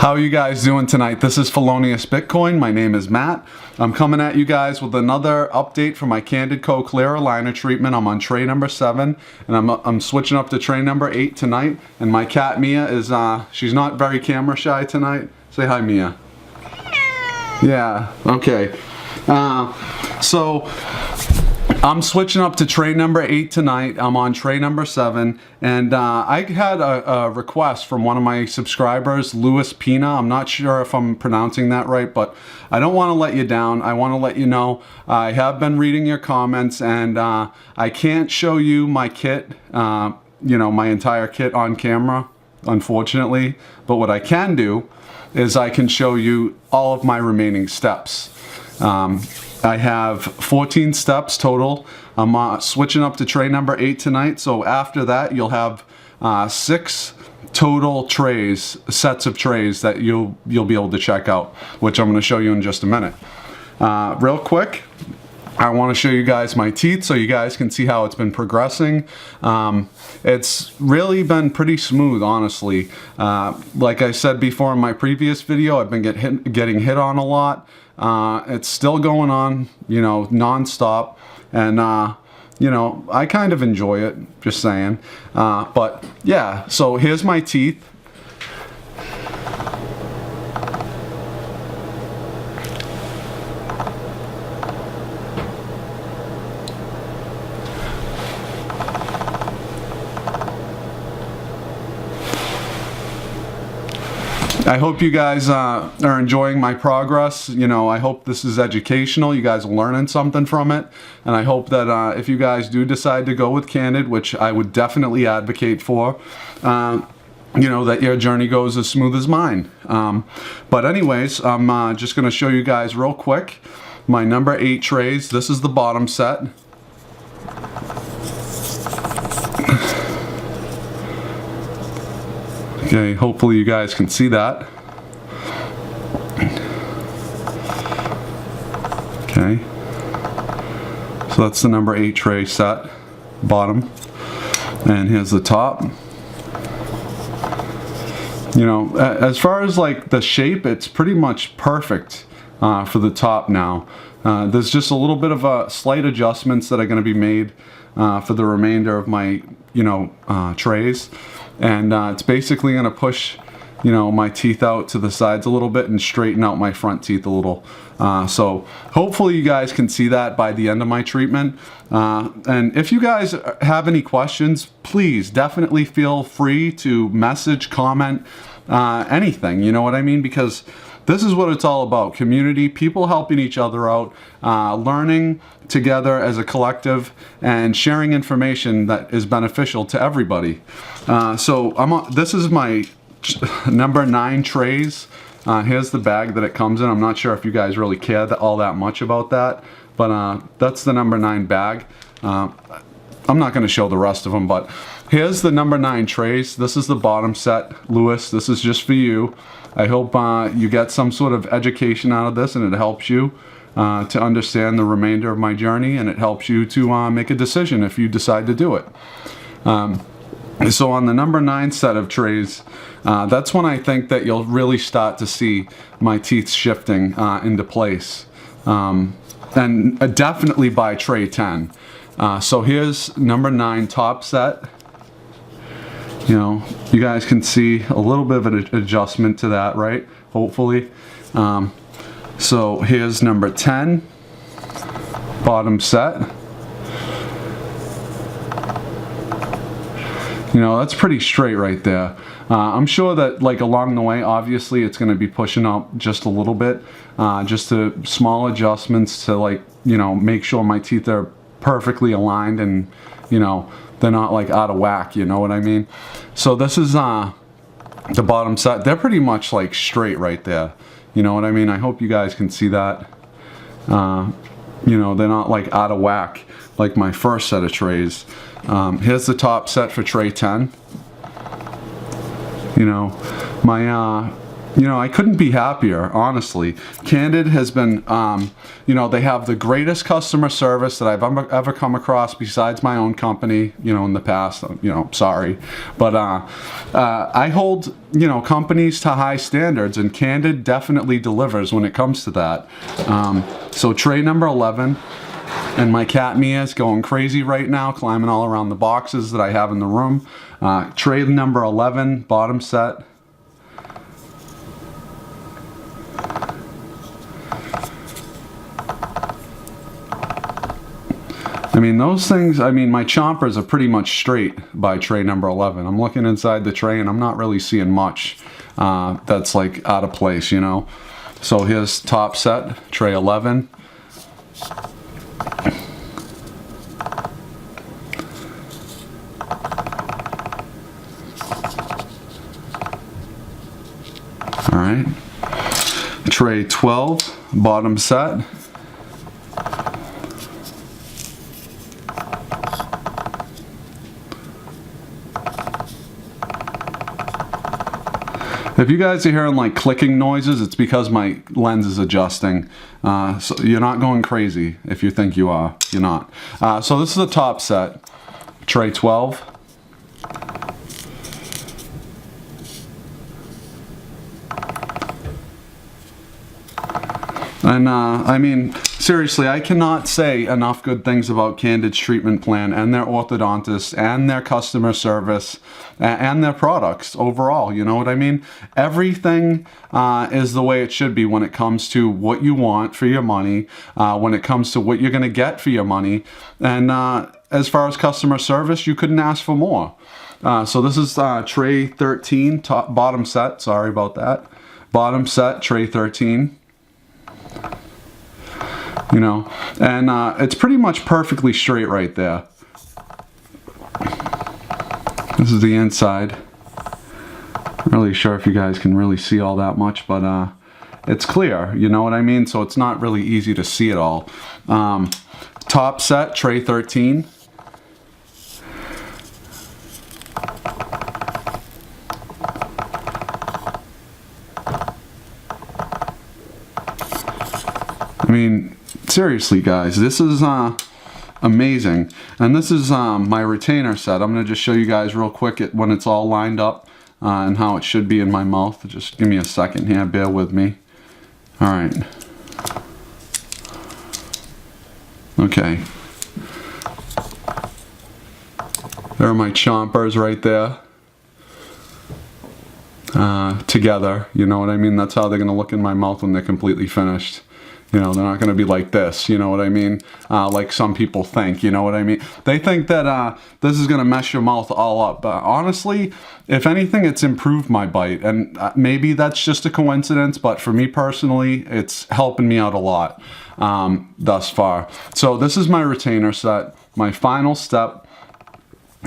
How are you guys doing tonight? This is Felonious Bitcoin. My name is Matt. I'm coming at you guys with another update for my Candid Co clear aligner treatment. I'm on tray number 7 and I'm switching up to tray number 8 tonight. And my cat Mia is, she's not very camera shy tonight. Say hi, Mia. Yeah, okay. So I'm switching up to tray number 8 tonight. I'm on tray number 7, and I had a request from one of my subscribers, Louis Pina. I'm not sure if I'm pronouncing that right, but I don't want to let you down. I want to let you know I have been reading your comments, and I can't show you my kit, you know, my entire kit on camera, unfortunately. But what I can do is I can show you all of my remaining steps. I have 14 steps total. I'm switching up to tray number 8 tonight, so after that you'll have 6 total trays, sets of trays that you'll be able to check out, which I'm going to show you in just a minute. Real quick, I want to show you guys my teeth so you guys can see how it's been progressing. It's really been pretty smooth, honestly. Like I said before in my previous video, I've been getting hit on a lot. It's still going on, you know, non-stop, and you know, I kind of enjoy it, just saying. But yeah, so here's my teeth. I hope you guys are enjoying my progress. You know, I hope this is educational. You guys are learning something from it. And I hope that if you guys do decide to go with Candid, which I would definitely advocate for, you know, that your journey goes as smooth as mine. But anyways, I'm just going to show you guys real quick my number 8 trays. This is the bottom set. Okay, hopefully you guys can see that. Okay, so that's the number 8 tray set, bottom, and here's the top. You know, as far as like the shape, it's pretty much perfect for the top now. There's just a little bit of slight adjustments that are going to be made for the remainder of my, you know, trays. And it's basically going to push, you know, my teeth out to the sides a little bit and straighten out my front teeth a little. So hopefully you guys can see that by the end of my treatment. And if you guys have any questions, please definitely feel free to message, comment, anything, you know what I mean? Because this is what it's all about. Community, people helping each other out, learning together as a collective, and sharing information that is beneficial to everybody. So this is my number 9 trays. Here's the bag that it comes in. I'm not sure if you guys really care all that much about that, but that's the number 9 bag. I'm not going to show the rest of them, but here's the number 9 trays. This is the bottom set. Louis, this is just for you. I hope you get some sort of education out of this, and it helps you to understand the remainder of my journey, and it helps you to make a decision if you decide to do it. So on the number 9 set of trays, that's when I think that you'll really start to see my teeth shifting into place. And definitely by tray 10. So here's number 9 top set. You know, you guys can see a little bit of an adjustment to that, right? Hopefully. So here's number 10, bottom set. You know, that's pretty straight right there. I'm sure that like along the way, obviously it's going to be pushing up just a little bit, just to small adjustments to, like, you know, make sure my teeth are perfectly aligned and, you know, they're not like out of whack, you know what I mean? So this is the bottom set. They're pretty much like straight right there. You know what I mean? I hope you guys can see that. You know, they're not like out of whack like my first set of trays. Here's the top set for tray 10. You know, my You know, I couldn't be happier, honestly. Candid has been, you know, they have the greatest customer service that I've ever come across besides my own company, you know, in the past. You know, sorry. But I hold, you know, companies to high standards, and Candid definitely delivers when it comes to that. So tray number 11, and my cat Mia's going crazy right now, climbing all around the boxes that I have in the room. Tray number 11, bottom set. I mean, those things, I mean, my chompers are pretty much straight by tray number 11. I'm looking inside the tray and I'm not really seeing much that's like out of place, you know. So here's top set, tray 11. All right. Tray 12, bottom set. If you guys are hearing like clicking noises, it's because my lens is adjusting. So you're not going crazy if you think you are. You're not. So this is the top set, tray 12. And I mean, seriously, I cannot say enough good things about Candid's treatment plan and their orthodontist and their customer service and their products overall, you know what I mean? Everything is the way it should be when it comes to what you want for your money, when it comes to what you're going to get for your money. And as far as customer service, you couldn't ask for more. So this is tray 13, bottom set, sorry about that. Bottom set, tray 13. You know, and it's pretty much perfectly straight right there. This is the inside. Not really sure if you guys can really see all that much, but it's clear, you know what I mean? So it's not really easy to see it all. Top set, tray 13. I mean, seriously guys, this is amazing. And this is my retainer set. I'm going to just show you guys real quick when it's all lined up and how it should be in my mouth. Just give me a second here, bear with me. Alright. Okay. There are my chompers right there. Together, you know what I mean? That's how they're going to look in my mouth when they're completely finished. You know, they're not going to be like this, you know what I mean? Like some people think, you know what I mean? They think that this is going to mess your mouth all up. But honestly, if anything, it's improved my bite. And maybe that's just a coincidence, but for me personally, it's helping me out a lot thus far. So this is my retainer set, my final step.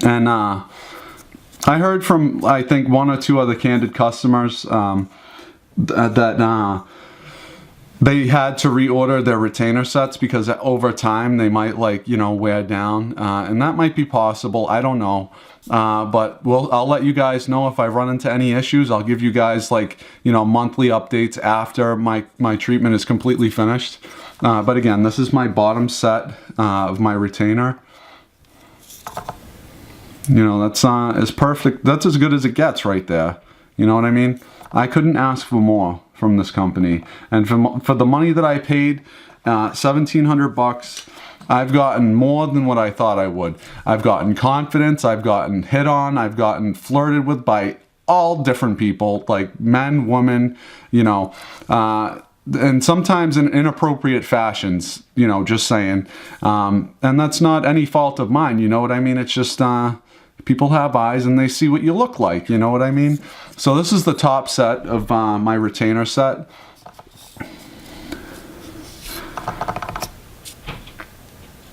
And I heard from, I think, 1 or 2 other Candid customers that they had to reorder their retainer sets because over time they might, like, you know, wear down, and that might be possible. I don't know, but I'll let you guys know if I run into any issues. I'll give you guys, like, you know, monthly updates after my treatment is completely finished. But again, this is my bottom set of my retainer. You know, that's as perfect. That's as good as it gets right there. You know what I mean? I couldn't ask for more from this company, and for the money that I paid, $1,700, I've gotten more than what I thought I would. I've gotten confidence, I've gotten hit on, I've gotten flirted with by all different people, like men, women, you know, and sometimes in inappropriate fashions, you know, just saying, and that's not any fault of mine, you know what I mean? It's just, people have eyes and they see what you look like, you know what I mean? So this is the top set of my retainer set.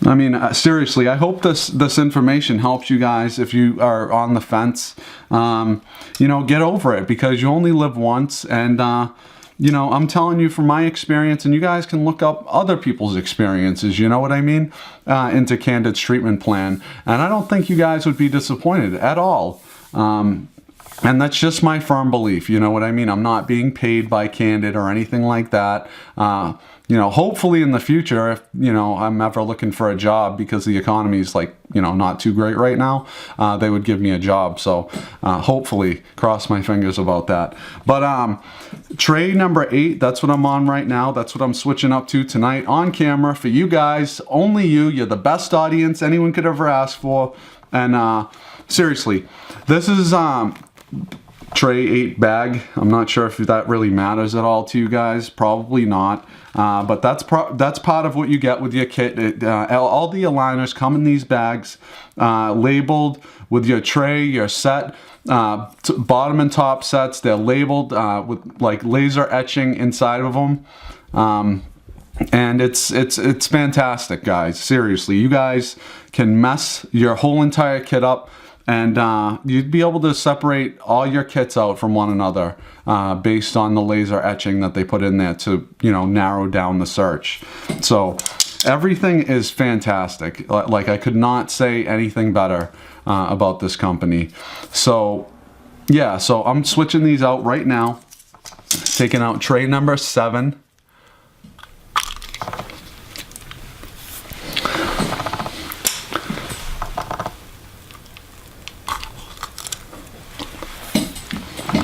I mean, seriously, I hope this information helps you guys if you are on the fence. You know, get over it, because you only live once, and you know, I'm telling you from my experience, and you guys can look up other people's experiences, you know what I mean, into Candid's treatment plan. And I don't think you guys would be disappointed at all. And that's just my firm belief, you know what I mean? I'm not being paid by Candid or anything like that. You know, hopefully in the future, if, you know, I'm ever looking for a job because the economy is like, you know, not too great right now, they would give me a job. So hopefully, cross my fingers about that. But tray number 8, that's what I'm on right now. That's what I'm switching up to tonight on camera for you guys. Only you. You're the best audience anyone could ever ask for. And seriously, this is tray 8 bag. I'm not sure if that really matters at all to you guys. Probably not. But that's part of what you get with your kit. All the aligners come in these bags, labeled with your tray, your set, bottom and top sets. They're labeled with like laser etching inside of them. And it's fantastic, guys. Seriously, you guys can mess your whole entire kit up, and you'd be able to separate all your kits out from one another based on the laser etching that they put in there to, you know, narrow down the search. So everything is fantastic. Like, I could not say anything better about this company. So yeah, so I'm switching these out right now. Taking out tray number 7.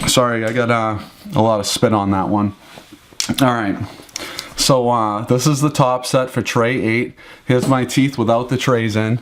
Sorry, I got a lot of spit on that one. All right, so this is the top set for tray 8. Here's my teeth without the trays in.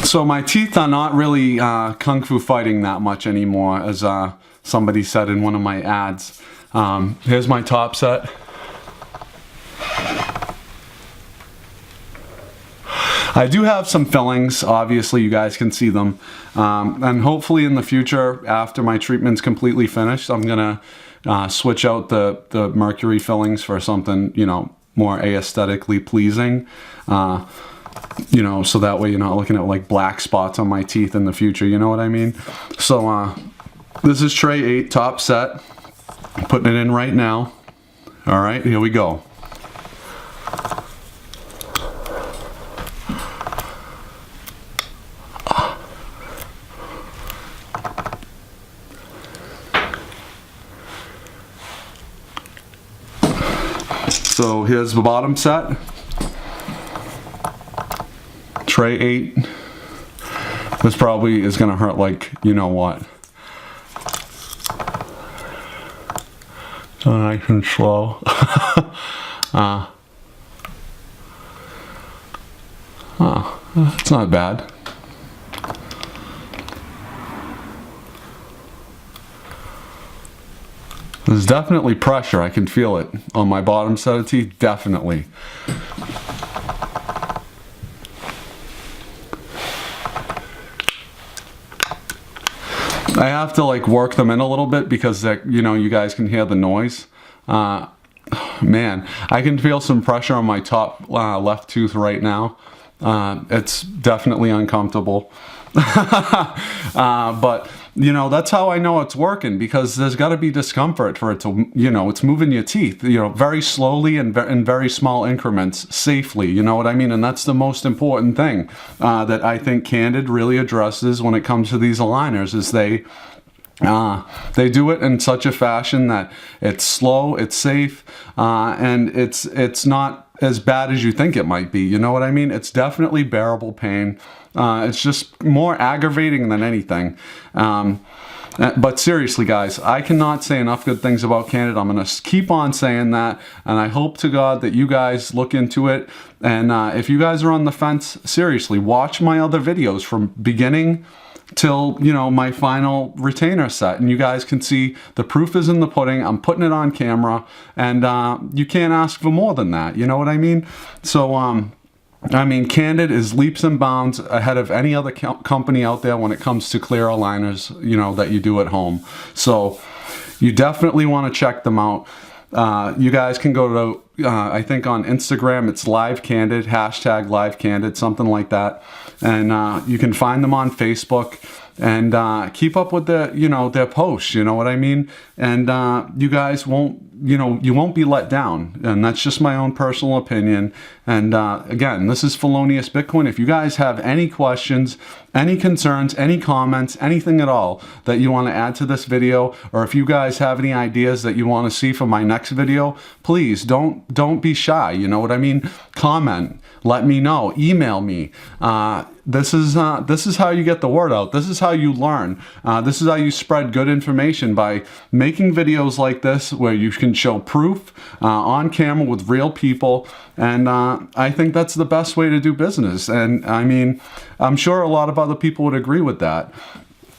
So my teeth are not really kung fu fighting that much anymore, as somebody said in one of my ads. Here's my top set. I do have some fillings, obviously you guys can see them. And hopefully in the future, after my treatment's completely finished, I'm gonna switch out the mercury fillings for something, you know, more aesthetically pleasing. You know, so that way you're not looking at like black spots on my teeth in the future, you know what I mean? So this is tray 8, top set. I'm putting it in right now. All right, here we go. So here's the bottom set. Tray 8. This probably is gonna hurt like you know what. So nice and slow. It's not bad. There's definitely pressure. I can feel it on my bottom set of teeth. Definitely. I have to like work them in a little bit because you know, you guys can hear the noise. Man, I can feel some pressure on my top left tooth right now. It's definitely uncomfortable. But you know, that's how I know it's working, because there's got to be discomfort for it to, you know, it's moving your teeth, you know, very slowly and in very small increments, safely, you know what I mean? And that's the most important thing that I think Candid really addresses when it comes to these aligners, is they do it in such a fashion that it's slow, it's safe, and it's not as bad as you think it might be, you know what I mean? It's definitely bearable pain. It's just more aggravating than anything. But seriously, guys, I cannot say enough good things about Candid. I'm going to keep on saying that, and I hope to God that you guys look into it. And if you guys are on the fence, seriously, watch my other videos from beginning till, you know, my final retainer set, and you guys can see the proof is in the pudding. I'm putting it on camera, and you can't ask for more than that, you know what I mean? So I mean, Candid is leaps and bounds ahead of any other company out there when it comes to clear aligners, you know, that you do at home. So you definitely want to check them out. You guys can go to, I think on Instagram, it's Live Candid, hashtag Live Candid, something like that. And you can find them on Facebook. And keep up with their posts, you know what I mean? And you guys won't, you won't be let down. And that's just my own personal opinion. And again, this is Felonious Bitcoin. If you guys have any questions, any concerns, any comments, anything at all that you want to add to this video, or if you guys have any ideas that you want to see for my next video, please don't be shy, you know what I mean? Comment, let me know, email me. This is how you get the word out. This is how you learn. This is how you spread good information, by making videos like this where you can show proof on camera with real people. And I think that's the best way to do business. And I mean, I'm sure a lot of other people would agree with that.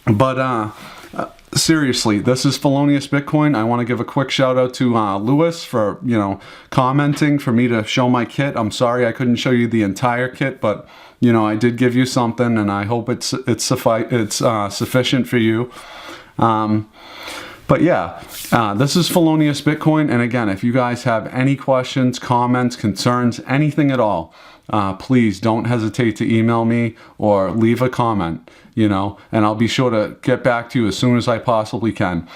But seriously, this is Felonious Bitcoin. I want to give a quick shout out to Lewis for, commenting for me to show my kit. I'm sorry I couldn't show you the entire kit, but I did give you something, and I hope it's sufficient for you. But yeah, this is Felonious Bitcoin. And again, if you guys have any questions, comments, concerns, anything at all, please don't hesitate to email me or leave a comment, and I'll be sure to get back to you as soon as I possibly can.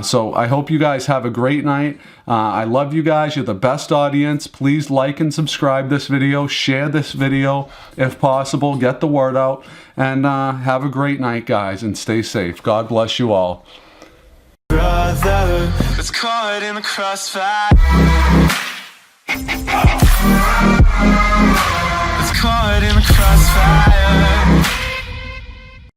So I hope you guys have a great night. I love you guys. You're the best audience. Please like and subscribe this video. Share this video if possible. Get the word out. And have a great night, guys, and stay safe. God bless you all. Brother, it's caught in the crossfire. It's caught in the crossfire.